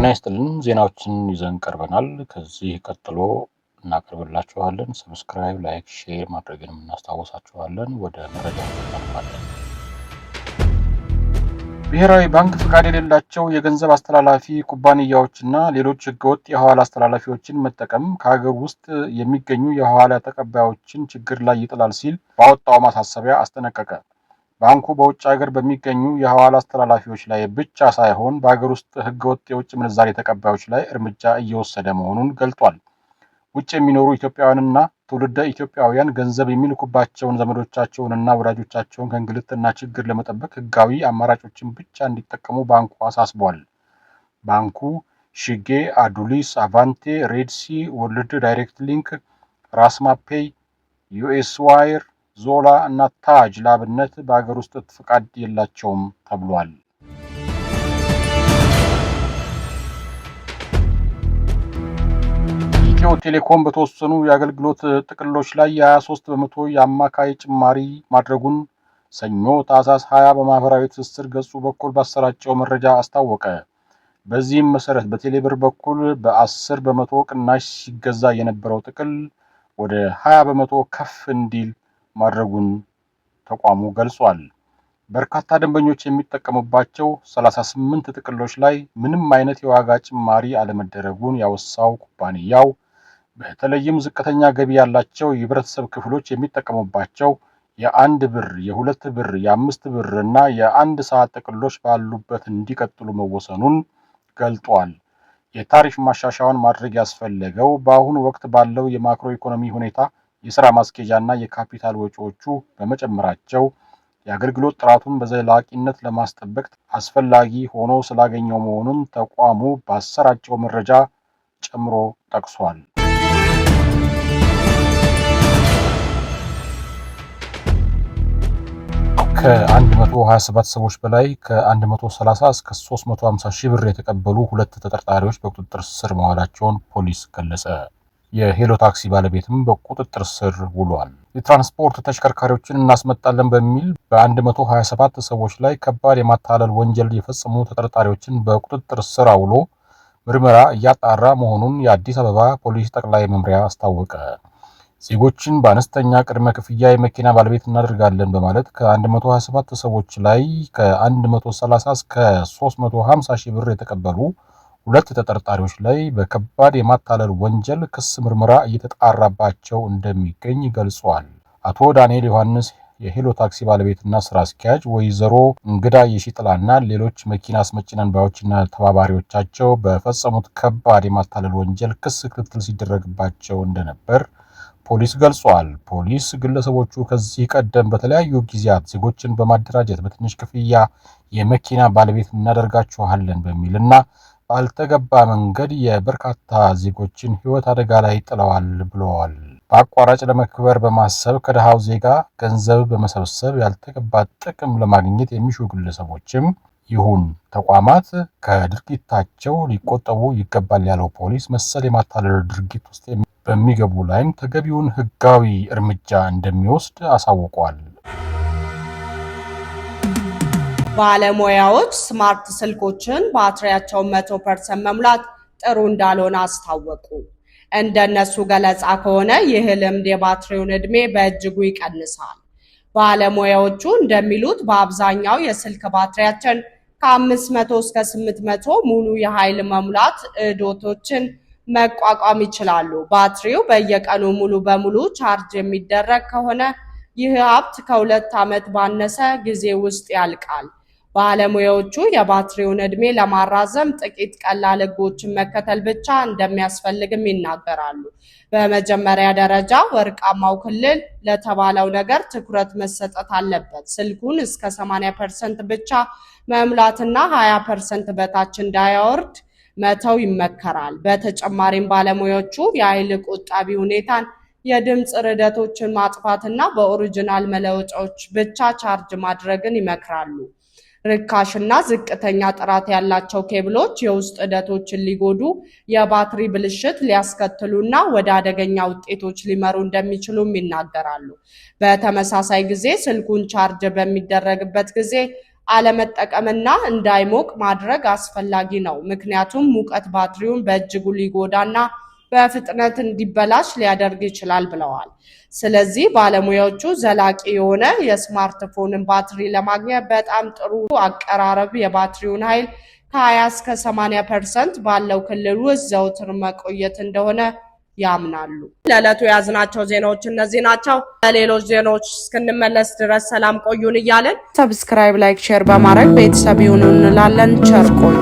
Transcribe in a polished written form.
ጤና ይስጥልን ዜናዎችን ይዘን ቀርበናል። ከዚህ ቀጥሎ እናቀርብላችኋለን። ሰብስክራይብ፣ ላይክ፣ ሼር ማድረግን እናስታውሳችኋለን። ወደ መረጃው እናልፋለን። ብሔራዊ ባንክ ፍቃድ የሌላቸው የገንዘብ አስተላላፊ ኩባንያዎችና ሌሎች ህገወጥ የሐዋላ አስተላላፊዎችን መጠቀም ከሀገር ውስጥ የሚገኙ የሐዋላ ተቀባዮችን ችግር ላይ ይጥላል ሲል ባወጣው ማሳሰቢያ አስጠነቀቀ። ባንኩ በውጭ ሀገር በሚገኙ የሐዋላ አስተላላፊዎች ላይ ብቻ ሳይሆን በሀገር ውስጥ ህገወጥ የውጭ ምንዛሬ ተቀባዮች ላይ እርምጃ እየወሰደ መሆኑን ገልጧል። ውጭ የሚኖሩ ኢትዮጵያውያንና ትውልደ ኢትዮጵያውያን ገንዘብ የሚልኩባቸውን ዘመዶቻቸውንና ወዳጆቻቸውን ከእንግልትና ችግር ለመጠበቅ ህጋዊ አማራጮችን ብቻ እንዲጠቀሙ ባንኩ አሳስቧል። ባንኩ ሽጌ፣ አዱሊስ፣ አቫንቴ፣ ሬድሲ፣ ወርልድ ዳይሬክት ሊንክ፣ ራስማፔይ፣ ዩኤስ ዋይር፣ ዞላ እና ታጅ ላብነት በሀገር ውስጥ ፍቃድ የላቸውም ተብሏል። ኢትዮ ቴሌኮም በተወሰኑ የአገልግሎት ጥቅሎች ላይ የ23 በመቶ የአማካይ ጭማሪ ማድረጉን ሰኞ ታህሳስ 20 በማህበራዊ ትስስር ገጹ በኩል ባሰራጨው መረጃ አስታወቀ። በዚህም መሰረት በቴሌብር በኩል በ10 በመቶ ቅናሽ ሲገዛ የነበረው ጥቅል ወደ 20 በመቶ ከፍ እንዲል ማድረጉን ተቋሙ ገልጿል። በርካታ ደንበኞች የሚጠቀሙባቸው 38 ጥቅሎች ላይ ምንም አይነት የዋጋ ጭማሪ አለመደረጉን ያወሳው ኩባንያው በተለይም ዝቅተኛ ገቢ ያላቸው የህብረተሰብ ክፍሎች የሚጠቀሙባቸው የ1 ብር፣ የ2 ብር፣ የ5 ብር እና የ1 ሰዓት ጥቅሎች ባሉበት እንዲቀጥሉ መወሰኑን ገልጧል። የታሪፍ ማሻሻያውን ማድረግ ያስፈለገው በአሁኑ ወቅት ባለው የማክሮ ኢኮኖሚ ሁኔታ የሥራ ማስኬጃና የካፒታል ወጪዎቹ በመጨመራቸው የአገልግሎት ጥራቱን በዘላቂነት ለማስጠበቅ አስፈላጊ ሆኖ ስላገኘው መሆኑን ተቋሙ ባሰራጨው መረጃ ጨምሮ ጠቅሷል። ከ127 ሰዎች በላይ ከ130 እስከ 350 ሺህ ብር የተቀበሉ 2 ተጠርጣሪዎች በቁጥጥር ስር መዋላቸውን ፖሊስ ገለጸ። የሄሎ ታክሲ ባለቤትም በቁጥጥር ስር ውሏል። የትራንስፖርት ተሽከርካሪዎችን እናስመጣለን በሚል በ127 ሰዎች ላይ ከባድ የማታለል ወንጀል የፈጸሙ ተጠርጣሪዎችን በቁጥጥር ስር አውሎ ምርመራ እያጣራ መሆኑን የአዲስ አበባ ፖሊስ ጠቅላይ መምሪያ አስታወቀ። ዜጎችን በአነስተኛ ቅድመ ክፍያ የመኪና ባለቤት እናደርጋለን በማለት ከ127 ሰዎች ላይ ከ130 እስከ 350 ሺህ ብር የተቀበሉ 2 ተጠርጣሪዎች ላይ በከባድ የማታለል ወንጀል ክስ ምርመራ እየተጣራባቸው እንደሚገኝ ገልጿል። አቶ ዳንኤል ዮሐንስ የሄሎ ታክሲ ባለቤትና ስራ አስኪያጅ፣ ወይዘሮ እንግዳ የሺጥላና ሌሎች መኪና አስመጪ ነንባዮችና ተባባሪዎቻቸው በፈጸሙት ከባድ የማታለል ወንጀል ክስ ክትትል ሲደረግባቸው እንደነበር ፖሊስ ገልጿል። ፖሊስ ግለሰቦቹ ከዚህ ቀደም በተለያዩ ጊዜያት ዜጎችን በማደራጀት በትንሽ ክፍያ የመኪና ባለቤት እናደርጋችኋለን በሚልና ባልተገባ መንገድ የበርካታ ዜጎችን ሕይወት አደጋ ላይ ጥለዋል ብለዋል። በአቋራጭ ለመክበር በማሰብ ከድሃው ዜጋ ገንዘብ በመሰብሰብ ያልተገባ ጥቅም ለማግኘት የሚሹ ግለሰቦችም ይሁን ተቋማት ከድርጊታቸው ሊቆጠቡ ይገባል ያለው ፖሊስ መሰል የማታለል ድርጊት ውስጥ በሚገቡ ላይም ተገቢውን ሕጋዊ እርምጃ እንደሚወስድ አሳውቋል። ባለሙያዎች ስማርት ስልኮችን ባትሪያቸውን 100% መሙላት ጥሩ እንዳልሆነ አስታወቁ። እንደነሱ ገለጻ ከሆነ ይህ ልምድ የባትሪውን ዕድሜ በእጅጉ ይቀንሳል። ባለሙያዎቹ እንደሚሉት በአብዛኛው የስልክ ባትሪያችን ከ500 እስከ 800 ሙሉ የኃይል መሙላት ዕዶቶችን መቋቋም ይችላሉ። ባትሪው በየቀኑ ሙሉ በሙሉ ቻርጅ የሚደረግ ከሆነ ይህ ሀብት ከ2 ዓመት ባነሰ ጊዜ ውስጥ ያልቃል። ባለሙያዎቹ የባትሪውን ዕድሜ ለማራዘም ጥቂት ቀላል ሕጎችን መከተል ብቻ እንደሚያስፈልግም ይናገራሉ። በመጀመሪያ ደረጃ ወርቃማው ክልል ለተባለው ነገር ትኩረት መሰጠት አለበት። ስልኩን እስከ 80% ብቻ መሙላትና 20% በታች እንዳያወርድ መተው ይመከራል። በተጨማሪም ባለሙያዎቹ የኃይል ቆጣቢ ሁኔታን፣ የድምፅ ርደቶችን ማጥፋትና በኦሪጂናል መለወጫዎች ብቻ ቻርጅ ማድረግን ይመክራሉ። ርካሽና ዝቅተኛ ጥራት ያላቸው ኬብሎች የውስጥ ዕደቶችን ሊጎዱ፣ የባትሪ ብልሽት ሊያስከትሉና ወደ አደገኛ ውጤቶች ሊመሩ እንደሚችሉም ይናገራሉ። በተመሳሳይ ጊዜ ስልኩን ቻርጅ በሚደረግበት ጊዜ አለመጠቀምና እንዳይሞቅ ማድረግ አስፈላጊ ነው። ምክንያቱም ሙቀት ባትሪውን በእጅጉ ሊጎዳና በፍጥነት እንዲበላሽ ሊያደርግ ይችላል ብለዋል። ስለዚህ ባለሙያዎቹ ዘላቂ የሆነ የስማርትፎንን ባትሪ ለማግኘት በጣም ጥሩ አቀራረብ የባትሪውን ኃይል ከ20 እስከ 80% ባለው ክልል ውስጥ ዘውትር መቆየት እንደሆነ ያምናሉ። ለዕለቱ ያዝናቸው ዜናዎች እነዚህ ናቸው። ለሌሎች ዜናዎች እስክንመለስ ድረስ ሰላም ቆዩን እያልን ሰብስክራይብ፣ ላይክ፣ ሼር በማድረግ ቤተሰብ ይሁኑ እንላለን። ቸር ቆዩ።